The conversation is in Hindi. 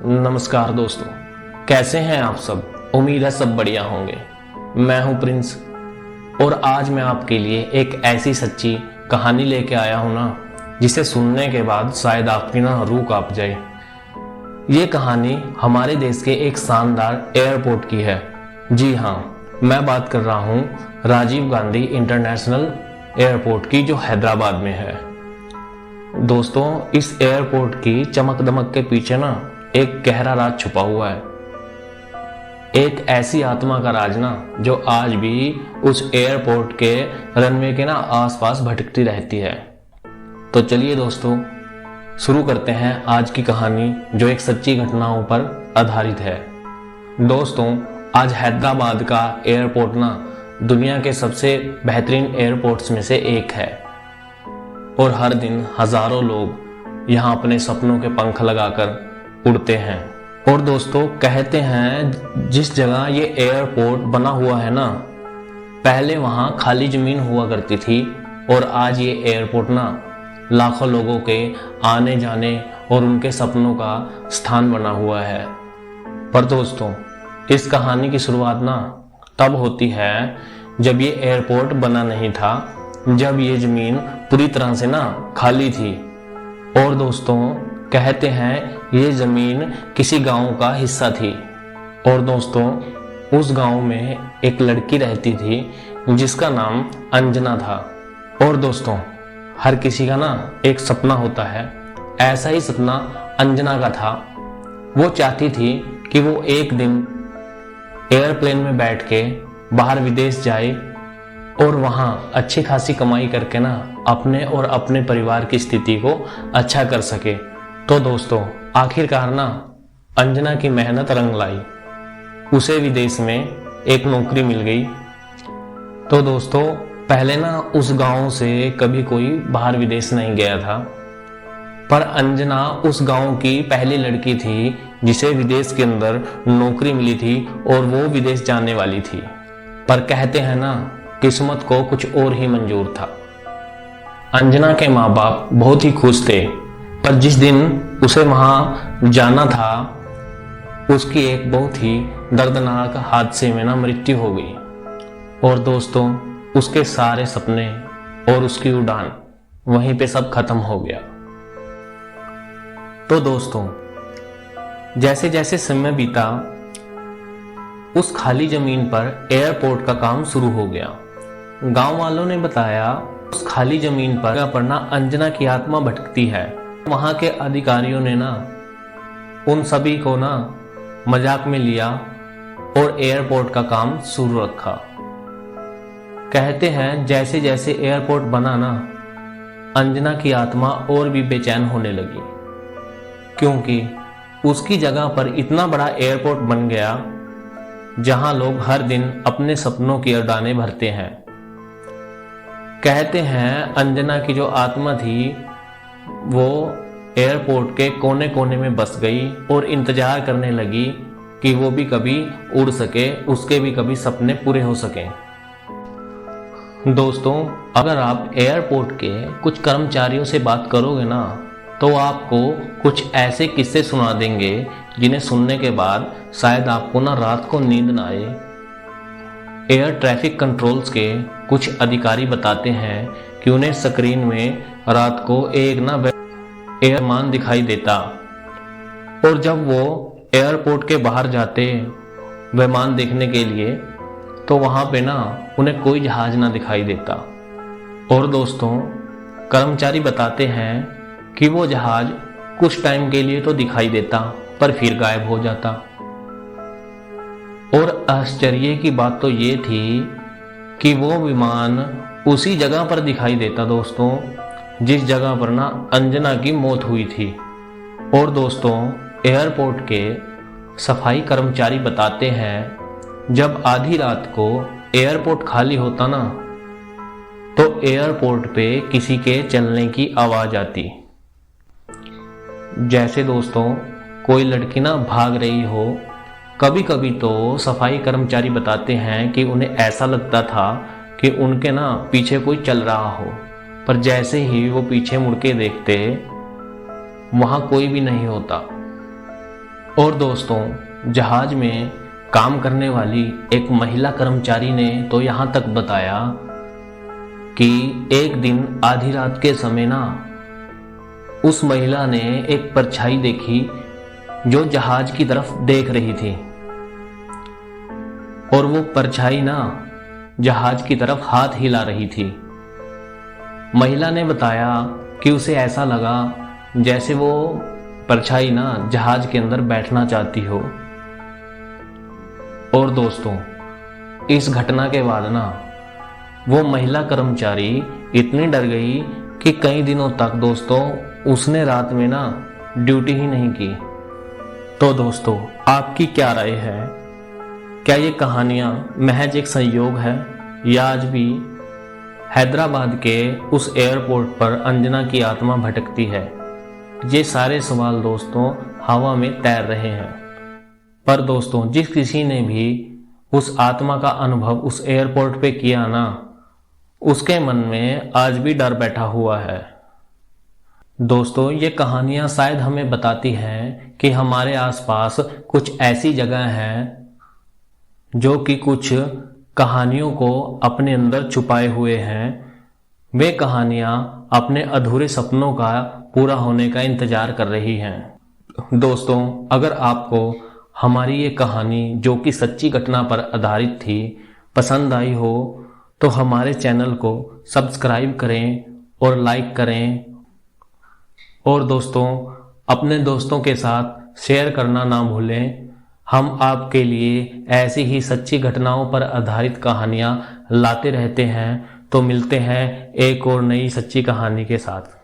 नमस्कार दोस्तों, कैसे हैं आप सब। उम्मीद है सब बढ़िया होंगे। मैं हूं प्रिंस और आज मैं आपके लिए एक ऐसी सच्ची कहानी लेके आया हूं ना, जिसे सुनने के बाद शायद आपकी ना रूह कांप जाए। ये कहानी हमारे देश के एक शानदार एयरपोर्ट की है। जी हाँ, मैं बात कर रहा हूं राजीव गांधी इंटरनेशनल एयरपोर्ट की, जो हैदराबाद में है। दोस्तों, इस एयरपोर्ट की चमक दमक के पीछे ना एक गहरा राज छुपा हुआ है। एक ऐसी आत्मा का राज ना, जो आज भी उस एयरपोर्ट के रनवे के ना आसपास भटकती रहती है। तो चलिए दोस्तों, शुरू करते हैं आज की कहानी, जो एक सच्ची घटनाओं पर आधारित है। दोस्तों, आज हैदराबाद का एयरपोर्ट ना दुनिया के सबसे बेहतरीन एयरपोर्ट्स में से एक है और हर दिन हजारों लोग यहाँ अपने सपनों के पंख लगाकर उड़ते हैं। और दोस्तों, कहते हैं जिस जगह ये एयरपोर्ट बना हुआ है ना, पहले वहाँ खाली जमीन हुआ करती थी और आज ये एयरपोर्ट ना लाखों लोगों के आने जाने और उनके सपनों का स्थान बना हुआ है। पर दोस्तों, इस कहानी की शुरुआत ना तब होती है जब ये एयरपोर्ट बना नहीं था, जब ये जमीन पूरी तरह से ना खाली थी। और दोस्तों, कहते हैं ये जमीन किसी गांव का हिस्सा थी। और दोस्तों, उस गांव में एक लड़की रहती थी जिसका नाम अंजना था। और दोस्तों, हर किसी का ना एक सपना होता है। ऐसा ही सपना अंजना का था। वो चाहती थी कि वो एक दिन एयरप्लेन में बैठ के बाहर विदेश जाए और वहाँ अच्छी खासी कमाई करके ना अपने और अपने परिवार की स्थिति को अच्छा कर सके। तो दोस्तों, आखिरकार ना अंजना की मेहनत रंग लाई। उसे विदेश में एक नौकरी मिल गई। तो दोस्तों, पहले ना उस गांव से कभी कोई बाहर विदेश नहीं गया था, पर अंजना उस गांव की पहली लड़की थी जिसे विदेश के अंदर नौकरी मिली थी और वो विदेश जाने वाली थी। पर कहते हैं ना, किस्मत को कुछ और ही मंजूर था। अंजना के माँ बाप बहुत ही खुश थे, पर जिस दिन उसे वहां जाना था, उसकी एक बहुत ही दर्दनाक हादसे में ना मृत्यु हो गई। और दोस्तों, उसके सारे सपने और उसकी उड़ान वहीं पे सब खत्म हो गया। तो दोस्तों, जैसे जैसे समय बीता, उस खाली जमीन पर एयरपोर्ट का काम शुरू हो गया। गांव वालों ने बताया उस खाली जमीन पर ना अंजना की आत्मा भटकती है। वहां के अधिकारियों ने ना उन सभी को ना मजाक में लिया और एयरपोर्ट का काम शुरू रखा। कहते हैं जैसे जैसे एयरपोर्ट बना ना, अंजना की आत्मा और भी बेचैन होने लगी, क्योंकि उसकी जगह पर इतना बड़ा एयरपोर्ट बन गया जहां लोग हर दिन अपने सपनों की उड़ानें भरते हैं। कहते हैं अंजना की जो आत्मा थी वो एयरपोर्ट के कोने कोने में बस गई और इंतजार करने लगी कि वो भी कभी उड़ सके, उसके भी कभी सपने पूरे हो सकें। दोस्तों, अगर आप एयरपोर्ट के कुछ कर्मचारियों से बात करोगे ना, तो आपको कुछ ऐसे किस्से सुना देंगे जिन्हें सुनने के बाद शायद आपको ना रात को नींद ना आए। एयर ट्रैफिक कंट्रोल्स के कुछ अधिकारी बताते हैं कि उन्हें स्क्रीन में रात को एक ना एयरमान दिखाई देता, और जब वो एयरपोर्ट के बाहर जाते विमान देखने के लिए, तो वहां पे ना उन्हें कोई जहाज ना दिखाई देता। और दोस्तों, कर्मचारी बताते हैं कि वो जहाज कुछ टाइम के लिए तो दिखाई देता, पर फिर गायब हो जाता। और आश्चर्य की बात तो ये थी कि वो विमान उसी जगह पर दिखाई देता दोस्तों, जिस जगह पर ना अंजना की मौत हुई थी। और दोस्तों, एयरपोर्ट के सफाई कर्मचारी बताते हैं जब आधी रात को एयरपोर्ट खाली होता ना, तो एयरपोर्ट पे किसी के चलने की आवाज आती, जैसे दोस्तों कोई लड़की ना भाग रही हो। कभी कभी तो सफाई कर्मचारी बताते हैं कि उन्हें ऐसा लगता था कि उनके ना पीछे कोई चल रहा हो, पर जैसे ही वो पीछे मुड़ के देखते, वहां कोई भी नहीं होता। और दोस्तों, जहाज में काम करने वाली एक महिला कर्मचारी ने तो यहाँ तक बताया कि एक दिन आधी रात के समय ना उस महिला ने एक परछाई देखी जो जहाज की तरफ देख रही थी, और वो परछाई ना जहाज की तरफ हाथ हिला रही थी। महिला ने बताया कि उसे ऐसा लगा जैसे वो परछाई ना जहाज के अंदर बैठना चाहती हो। और दोस्तों, इस घटना के बाद ना वो महिला कर्मचारी इतनी डर गई कि कई दिनों तक दोस्तों उसने रात में ना ड्यूटी ही नहीं की। तो दोस्तों, आपकी क्या राय है? क्या ये कहानियां महज एक संयोग है या आज भी हैदराबाद के उस एयरपोर्ट पर अंजना की आत्मा भटकती है? ये सारे सवाल दोस्तों हवा में तैर रहे हैं। पर दोस्तों, जिस किसी ने भी उस आत्मा का अनुभव उस एयरपोर्ट पे किया ना, उसके मन में आज भी डर बैठा हुआ है। दोस्तों, ये कहानियां शायद हमें बताती हैं कि हमारे आसपास कुछ ऐसी जगह हैं जो कि कुछ कहानियों को अपने अंदर छुपाए हुए हैं। वे कहानियां अपने अधूरे सपनों का पूरा होने का इंतजार कर रही हैं। दोस्तों, अगर आपको हमारी ये कहानी जो कि सच्ची घटना पर आधारित थी पसंद आई हो तो हमारे चैनल को सब्सक्राइब करें और लाइक करें, और दोस्तों अपने दोस्तों के साथ शेयर करना ना भूलें। हम आपके लिए ऐसी ही सच्ची घटनाओं पर आधारित कहानियां लाते रहते हैं। तो मिलते हैं एक और नई सच्ची कहानी के साथ।